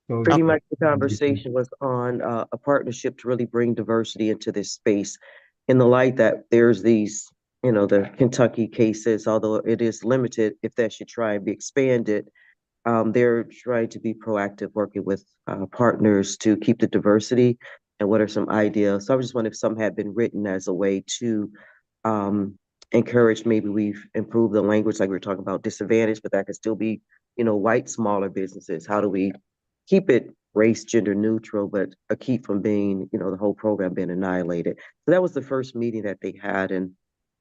[SPEAKER 8] So
[SPEAKER 9] pretty much the conversation was on a partnership to really bring diversity into this space, in the light that there's these, the Kentucky cases, although it is limited, if that should try and be expanded. They're trying to be proactive, working with partners to keep the diversity, and what are some ideas. So I just wondering if some had been written as a way to encourage, maybe we've improved the language, like we were talking about disadvantage, but that could still be, white smaller businesses. How do we keep it race, gender neutral, but keep from being, the whole program being annihilated? So that was the first meeting that they had, and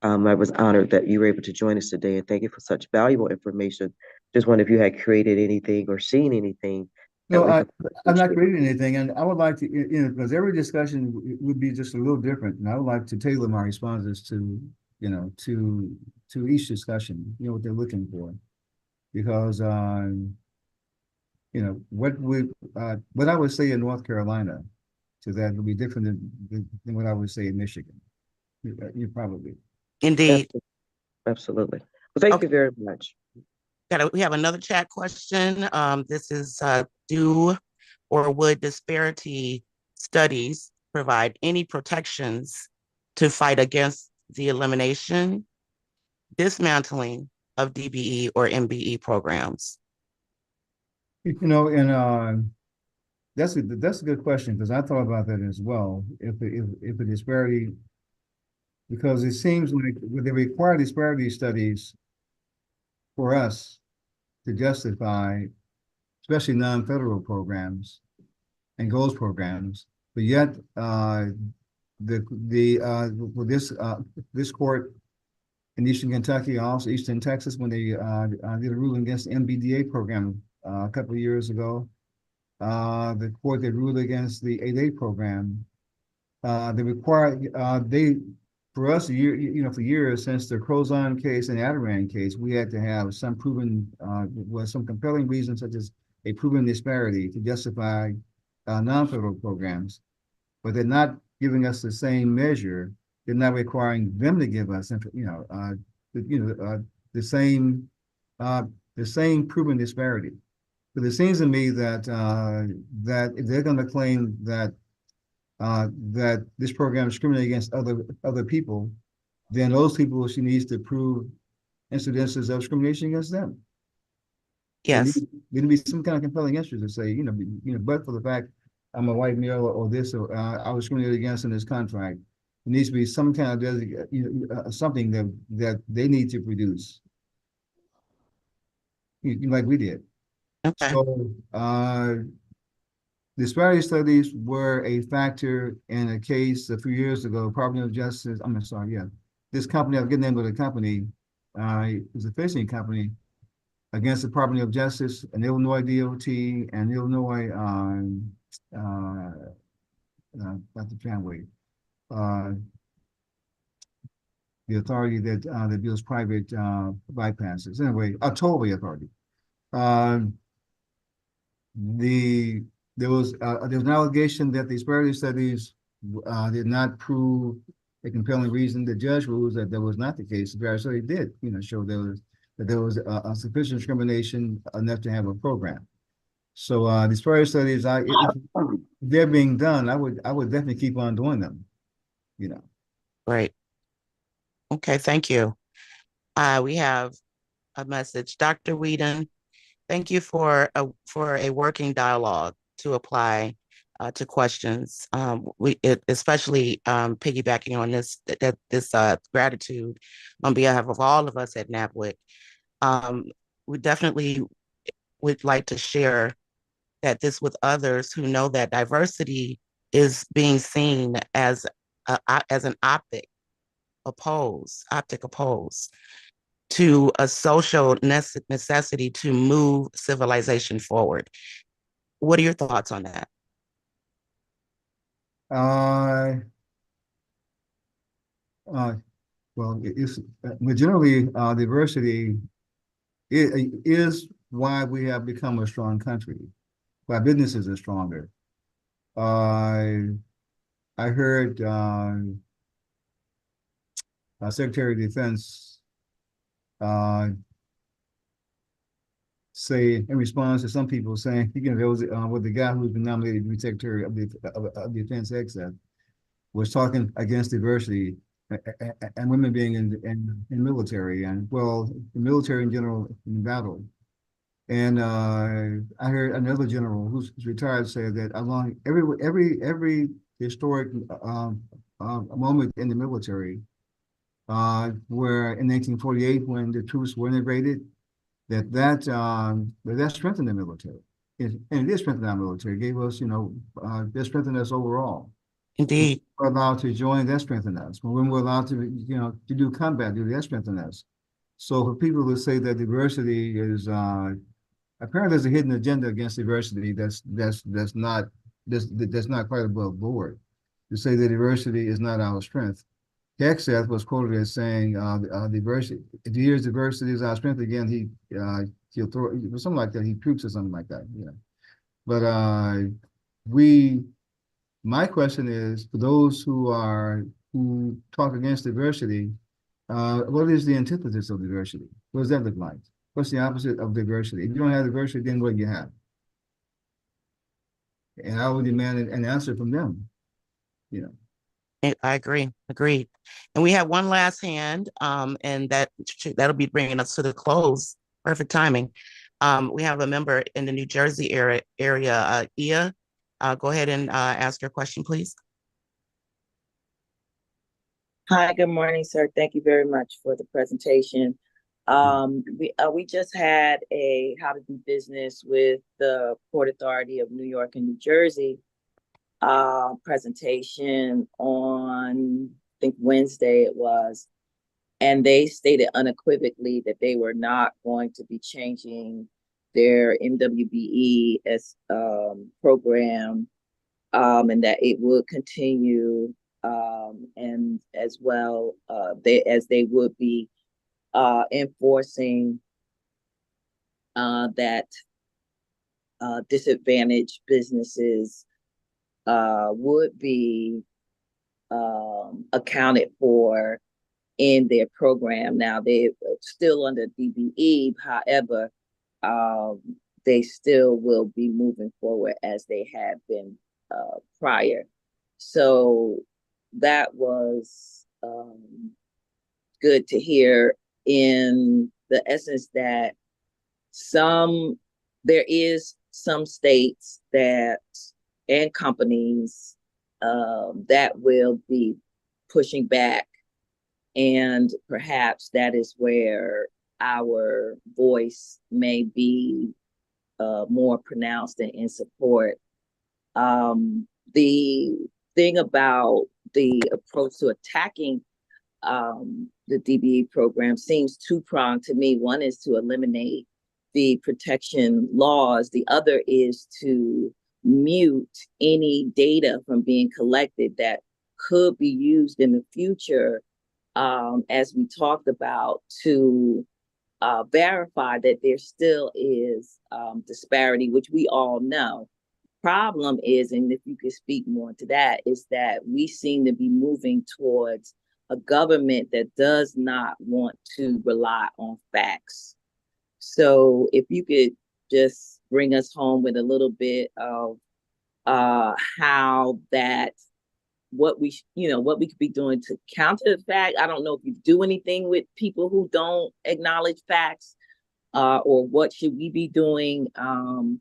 [SPEAKER 9] I was honored that you were able to join us today, and thank you for such valuable information. Just wonder if you had created anything or seen anything.
[SPEAKER 8] No, I'm not creating anything, and I would like to, because every discussion would be just a little different, and I would like to tailor my responses to, to each discussion, what they're looking for, because, what I would say in North Carolina to that would be different than what I would say in Michigan. You probably.
[SPEAKER 6] Indeed.
[SPEAKER 9] Absolutely. Well, thank you very much.
[SPEAKER 6] We have another chat question. This is do or would disparity studies provide any protections to fight against the elimination, dismantling of DBE or MBE programs?
[SPEAKER 8] You know, and that's a good question, because I thought about that as well. If the disparity, because it seems like they require disparity studies for us to justify, especially non-federal programs and goals programs, but yet with this court in Eastern Kentucky, also Eastern Texas, when they did a ruling against the MBDA program a couple of years ago, the court that ruled against the 8A program, they require for us, for years since the Crozon case and the Adirondack case, we had to have some proven, some compelling reason, such as a proven disparity, to justify non-federal programs, but they're not giving us the same measure. They're not requiring them to give us, the same proven disparity. But it seems to me that that if they're going to claim that that this program discriminates against other people, then those people, she needs to prove incidences of discrimination against them.
[SPEAKER 6] Yes.
[SPEAKER 8] There needs to be some kind of compelling interest to say, but for the fact I'm a white male or this, or I was discriminated against in this contract, there needs to be some kind of something that they need to produce, like we did.
[SPEAKER 6] Okay.
[SPEAKER 8] So disparity studies were a factor in a case a few years ago, Department of Justice, this company, I'm getting the name of the company, it was a fishing company against the Department of Justice and Illinois DOT and Illinois, not the tramway, the authority that deals private bypasses. Anyway, a tollway authority. There was an allegation that the disparity studies did not prove a compelling reason. The judge rules that that was not the case. So he did, show that there was a sufficient discrimination enough to have a program. So disparity studies, if they're being done, I would definitely keep on doing them.
[SPEAKER 6] Great. Okay, thank you. We have a message. Dr. Weeden, thank you for a working dialogue to apply to questions. Especially piggybacking on this gratitude on behalf of all of us at Nabwic. We definitely would like to share this with others who know that diversity is being seen as an optic oppose to a social necessity to move civilization forward. What are your thoughts on that?
[SPEAKER 8] Well, generally diversity is why we have become a strong country, why businesses are stronger. I heard Secretary of Defense say in response to some people saying, there was with the guy who's been nominated to be Secretary of Defense exec was talking against diversity and women being in military, and the military in general in battle. And I heard another general who's retired say that along every historic moment in the military, where in 1948 when the troops were integrated, that strengthened the military, and it did strengthen our military. It gave us, that strengthened us overall.
[SPEAKER 6] Indeed.
[SPEAKER 8] When we were allowed to join, that strengthened us. When we were allowed to, to do combat duty, that strengthened us. So for people to say that diversity is apparently there's a hidden agenda against diversity that's not quite above board. To say that diversity is not our strength. Hegseth was quoted as saying, diversity, if he hears diversity is our strength again, he'll throw something like that. He pukes or something like that. But my question is, for those who talk against diversity, what is the antithesis of diversity? What does that look like? What's the opposite of diversity? If you don't have diversity, then what do you have? And I would demand an answer from them. you know.
[SPEAKER 6] I agree. Agreed. And we have one last hand, and that'll be bringing us to the close. Perfect timing. We have a member in the New Jersey area, Ia. Go ahead and ask your question, please.
[SPEAKER 10] Hi, good morning, sir. Thank you very much for the presentation. We just had a how to do business with the Port Authority of New York and New Jersey presentation on, I think Wednesday it was, and they stated unequivocally that they were not going to be changing their MWBE as program, and that it would continue, and as well they would be enforcing that disadvantaged businesses would be accounted for in their program. Now they're still under DBE, however, they still will be moving forward as they have been prior. So that was good to hear, in the essence that there is some states that and companies that will be pushing back, and perhaps that is where our voice may be more pronounced and in support. The thing about the approach to attacking the DBE program seems two-pronged to me. One is to eliminate the protection laws. The other is to mute any data from being collected that could be used in the future, as we talked about, to verify that there still is disparity, which we all know. Problem is, and if you could speak more to that, is that we seem to be moving towards a government that does not want to rely on facts. So if you could just bring us home with a little bit of how that, what we could be doing to counter the fact. I don't know if you do anything with people who don't acknowledge facts, or what should we be doing on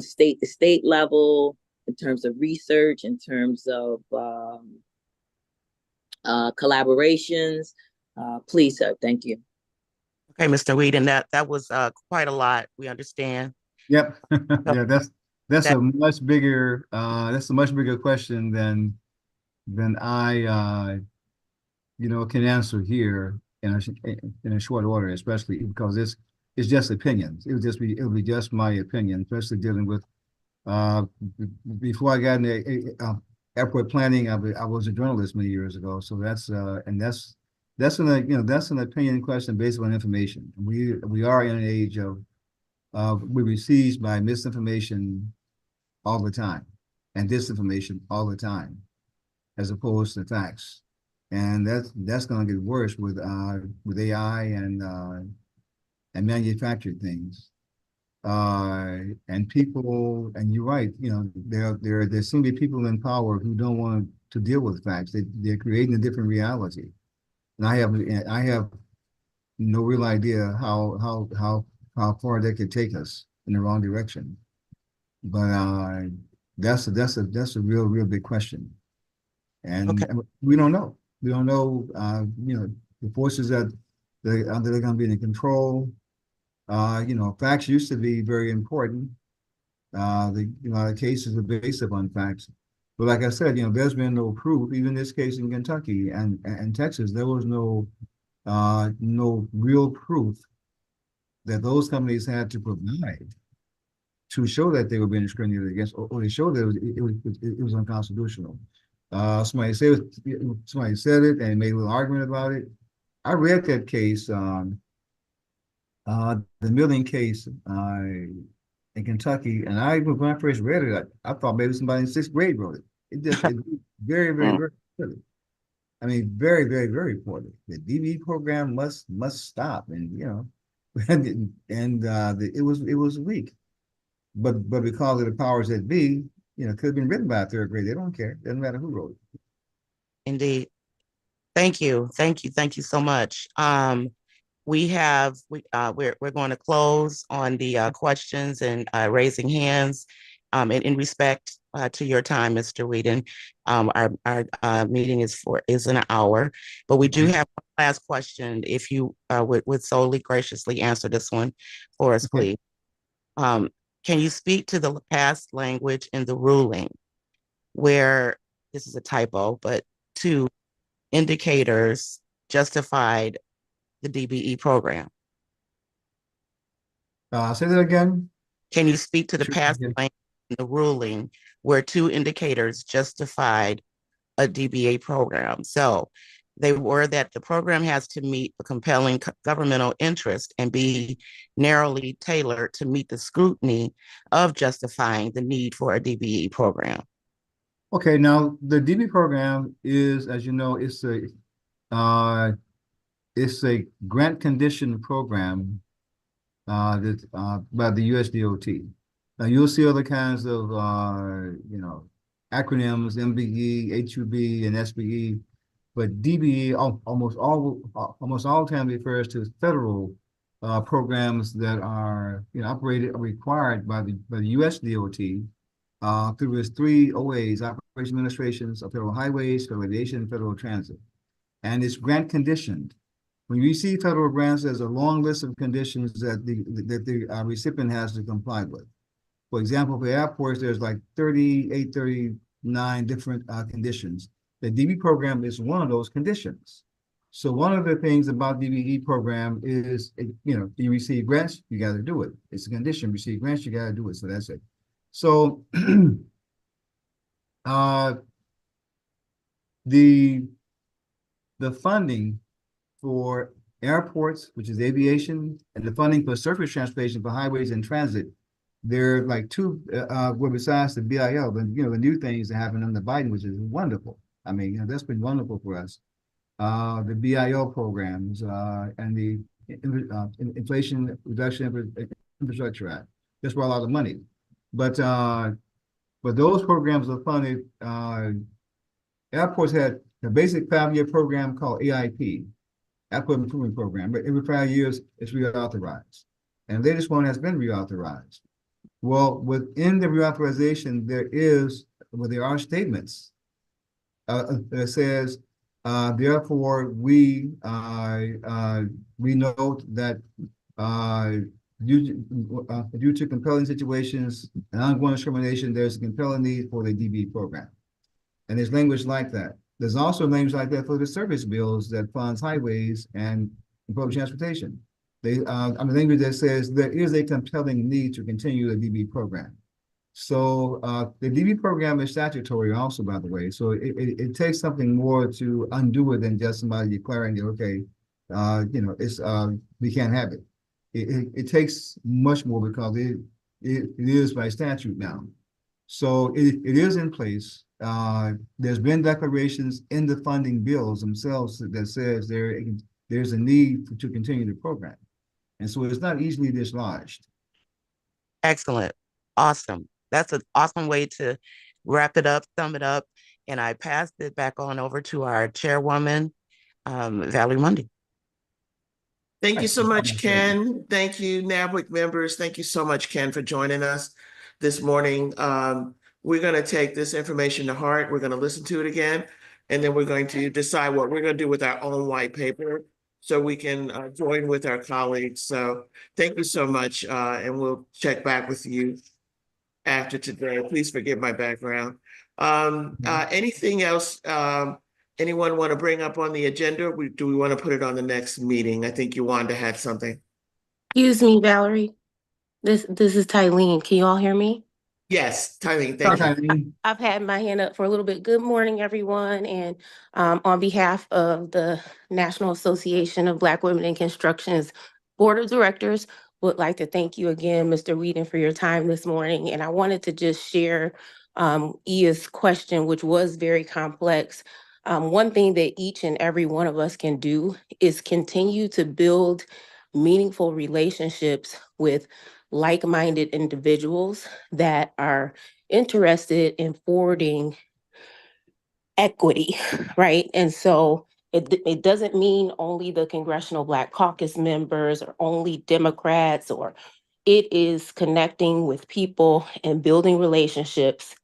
[SPEAKER 10] state to state level in terms of research, in terms of collaborations. Please, sir. Thank you.
[SPEAKER 6] Okay, Mr. Weeden, that was quite a lot. We understand.
[SPEAKER 8] Yep. Yeah, that's a much bigger question than I can answer here in a short order, especially because it's just opinions. It'll be just my opinion, especially dealing with before I got into airport planning. I was a journalist many years ago, so that's an opinion question based on information. We are in an age of we're besieged by misinformation all the time and disinformation all the time, as opposed to facts. And that's going to get worse with AI and manufactured things. And people, and you're right, there seem to be people in power who don't want to deal with facts. They're creating a different reality. And I have no real idea how far that could take us in the wrong direction. But that's a real big question. And
[SPEAKER 6] Okay.
[SPEAKER 8] we don't know. We don't know, the forces that they're going to be in control. Facts used to be very important. The cases are based upon facts. But like I said, there's been no proof. Even this case in Kentucky and Texas, there was no real proof that those companies had to provide to show that they were being discriminated against, or they showed that it was unconstitutional. Somebody said it and made a little argument about it. I read that case, the Milling case in Kentucky, and when I first read it, I thought maybe somebody in sixth grade wrote it. It very, very, very silly. I mean, very, very, very poorly. The DB program must stop, and it was weak. But because of the powers that be, it could have been written by a third grade. They don't care. Doesn't matter who wrote it.
[SPEAKER 6] Indeed. Thank you. Thank you. Thank you so much. We're going to close on the questions and raising hands. And in respect to your time, Mr. Weeden, our meeting is an hour, but we do have one last question. If you would solely graciously answer this one for us, please. Can you speak to the past language in the ruling where this is a typo, but two indicators justified the DBE program?
[SPEAKER 8] Say that again.
[SPEAKER 6] Can you speak to the
[SPEAKER 8] Sure,
[SPEAKER 6] past
[SPEAKER 8] yeah.
[SPEAKER 6] language in the ruling where two indicators justified a DBA program? So they were that the program has to meet a compelling governmental interest and be narrowly tailored to meet the scrutiny of justifying the need for a DBE program.
[SPEAKER 8] Okay, now the DB program is, as you know, it's a grant condition program that by the US DOT. Now you'll see other kinds of acronyms, MBE, HUB, and SBE, but DBE almost all time refers to federal programs that are operated or required by the US DOT through its three OAs, Operation Administrations of Federal Highways, Federal Aviation, Federal Transit. And it's grant conditioned. When you receive federal grants, there's a long list of conditions that the recipient has to comply with. For example, for airports, there's like 38, 39 different conditions. The DB program is one of those conditions. So one of the things about DBE program is, you receive grants, you got to do it. It's a condition. You receive grants, you got to do it. So that's it. So the funding for airports, which is aviation, and the funding for surface transportation for highways and transit, they're like two, well, besides the BIL, but the new things that happen under Biden, which is wonderful. I mean, that's been wonderful for us. The BIL programs and the Inflation Reduction Infrastructure Act. That's where a lot of money. But those programs are funded. Airports had a basic 5-year program called AIP, Airport Improvement Program, but every 5 years it's reauthorized. And the latest one has been reauthorized. Well, within the reauthorization, there are statements that says, therefore, we note that due to compelling situations and ongoing discrimination, there's a compelling need for the DB program. And there's language like that. There's also language like that for the service bills that funds highways and public transportation. Language that says there is a compelling need to continue the DB program. So the DB program is statutory also, by the way. So it takes something more to undo it than just somebody declaring it, okay, we can't have it. It takes much more because it is by statute now. So it is in place. There's been declarations in the funding bills themselves that says there's a need to continue the program. And so it's not easily dislodged.
[SPEAKER 6] Excellent. Awesome. That's an awesome way to wrap it up, sum it up. And I passed it back on over to our chairwoman, Valerie Mundy.
[SPEAKER 5] Thank you so much, Ken. Thank you, Nabwic members. Thank you so much, Ken, for joining us this morning. We're going to take this information to heart. We're going to listen to it again, and then we're going to decide what we're going to do with our own white paper so we can join with our colleagues. So thank you so much, and we'll check back with you after today. Please forgive my background. Anything else anyone want to bring up on the agenda? Do we want to put it on the next meeting? I think Yolanda had something.
[SPEAKER 2] Excuse me, Valerie. This is Tylene. Can you all hear me?
[SPEAKER 5] Yes, Tylene, thank you.
[SPEAKER 2] I've had my hand up for a little bit. Good morning, everyone. And on behalf of the National Association of Black Women in Construction's Board of Directors, would like to thank you again, Mr. Weeden, for your time this morning. And I wanted to just share Ia's question, which was very complex. One thing that each and every one of us can do is continue to build meaningful relationships with like-minded individuals that are interested in forwarding equity, right? And so it doesn't mean only the Congressional Black Caucus members or only Democrats, or it is connecting with people and building relationships.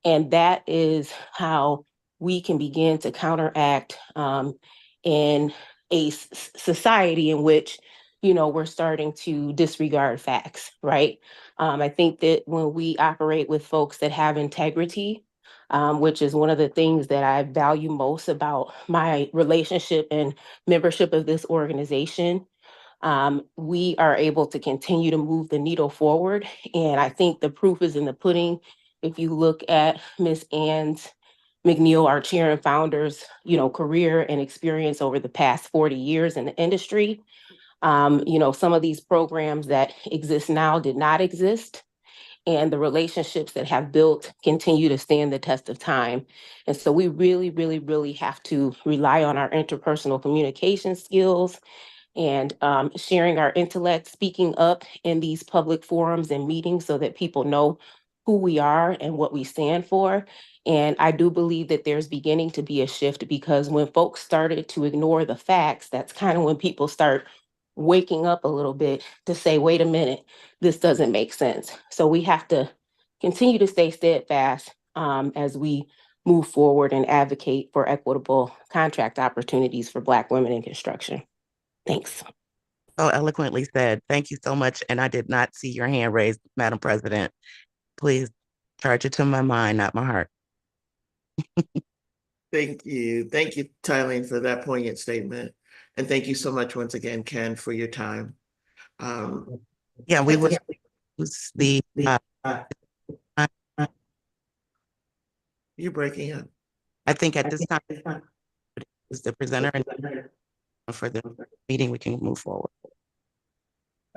[SPEAKER 2] And that is how we can begin to counteract in a society in which, we're starting to disregard facts, right? I think that when we operate with folks that have integrity, which is one of the things that I value most about my relationship and membership of this organization, we are able to continue to move the needle forward. And I think the proof is in the pudding. If you look at Ms. Ann's McNeil, our chair and founder's, career and experience over the past 40 years in the industry, some of these programs that exist now did not exist. And the relationships that have built continue to stand the test of time. And so we really, really, really have to rely on our interpersonal communication skills and sharing our intellect, speaking up in these public forums and meetings so that people know who we are and what we stand for. And I do believe that there's beginning to be a shift, because when folks started to ignore the facts, that's kind of when people start waking up a little bit to say, wait a minute, this doesn't make sense. So we have to continue to stay steadfast as we move forward and advocate for equitable contract opportunities for Black women in construction. Thanks.
[SPEAKER 6] So eloquently said. Thank you so much. And I did not see your hand raised, Madam President. Please charge it to my mind, not my heart.
[SPEAKER 5] Thank you. Thank you, Tylene, for that poignant statement. And thank you so much once again, Ken, for your time.
[SPEAKER 6] Yeah, we will use the
[SPEAKER 5] You're breaking up.
[SPEAKER 6] I think at this time is the presenter, and for the meeting we can move forward.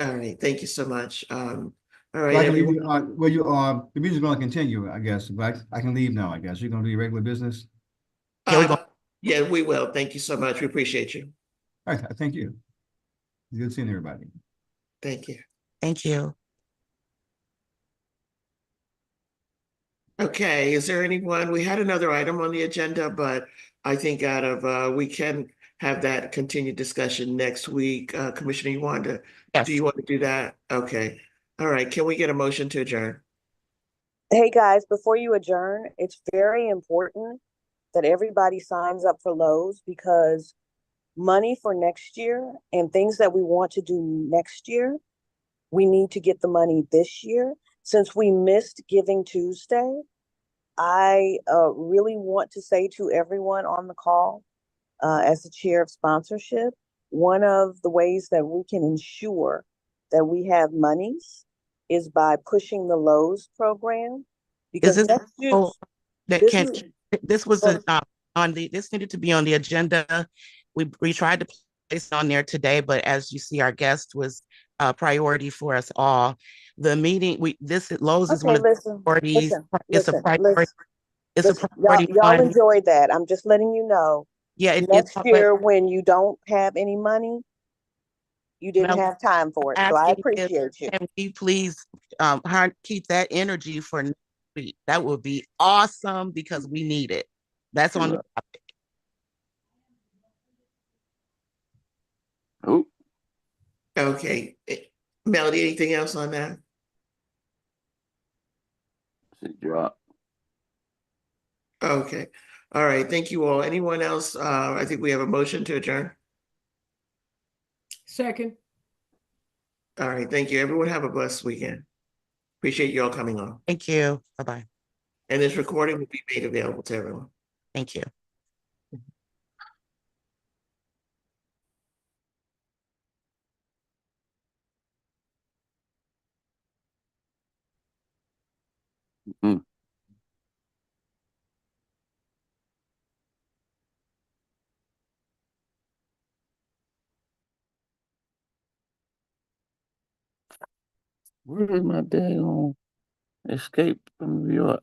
[SPEAKER 5] All right, thank you so much. All
[SPEAKER 8] Well,
[SPEAKER 5] right,
[SPEAKER 8] I can leave
[SPEAKER 5] everyone.
[SPEAKER 8] you, the meeting's gonna continue, I guess, but I can leave now, I guess. You're gonna do your regular business?
[SPEAKER 5] Yeah, we will. Thank you so much. We appreciate you.
[SPEAKER 8] All right, thank you. Good seeing everybody.
[SPEAKER 5] Thank you.
[SPEAKER 6] Thank you.
[SPEAKER 5] Okay, is there anyone? We had another item on the agenda, but I think we can have that continued discussion next week. Commissioner,
[SPEAKER 6] Yes.
[SPEAKER 5] do you want to do that? Okay. All right, can we get a motion to adjourn?
[SPEAKER 11] Hey guys, before you adjourn, it's very important that everybody signs up for Lowe's, because money for next year and things that we want to do next year, we need to get the money this year. Since we missed Giving Tuesday, I really want to say to everyone on the call, as the chair of sponsorship, one of the ways that we can ensure that we have monies is by pushing the Lowe's program. Because
[SPEAKER 6] Is this
[SPEAKER 11] next year,
[SPEAKER 6] that
[SPEAKER 11] this
[SPEAKER 6] can
[SPEAKER 11] is,
[SPEAKER 6] this was this needed to be on the agenda. We tried to place it on there today, but as you see, our guest was a priority for us all. The meeting Lowe's is one of the priorities. It's a priority. It's a priority.
[SPEAKER 11] Y'all enjoyed that. I'm just letting you know.
[SPEAKER 6] Yeah,
[SPEAKER 11] Next year, when you don't have any money, you didn't have time for it. So I appreciate you.
[SPEAKER 6] Can we please keep that energy for next week? That would be awesome, because we need it. That's on the topic.
[SPEAKER 5] Oh. Okay. Melody, anything else on that? Okay. All right. Thank you all. Anyone else? I think we have a motion to adjourn.
[SPEAKER 7] Second.
[SPEAKER 5] All right. Thank you. Everyone have a blessed weekend. Appreciate you all coming on.
[SPEAKER 6] Thank you. Bye-bye.
[SPEAKER 5] And this recording will be made available to everyone.
[SPEAKER 6] Thank you.
[SPEAKER 12] Where is my dang on escape from New York?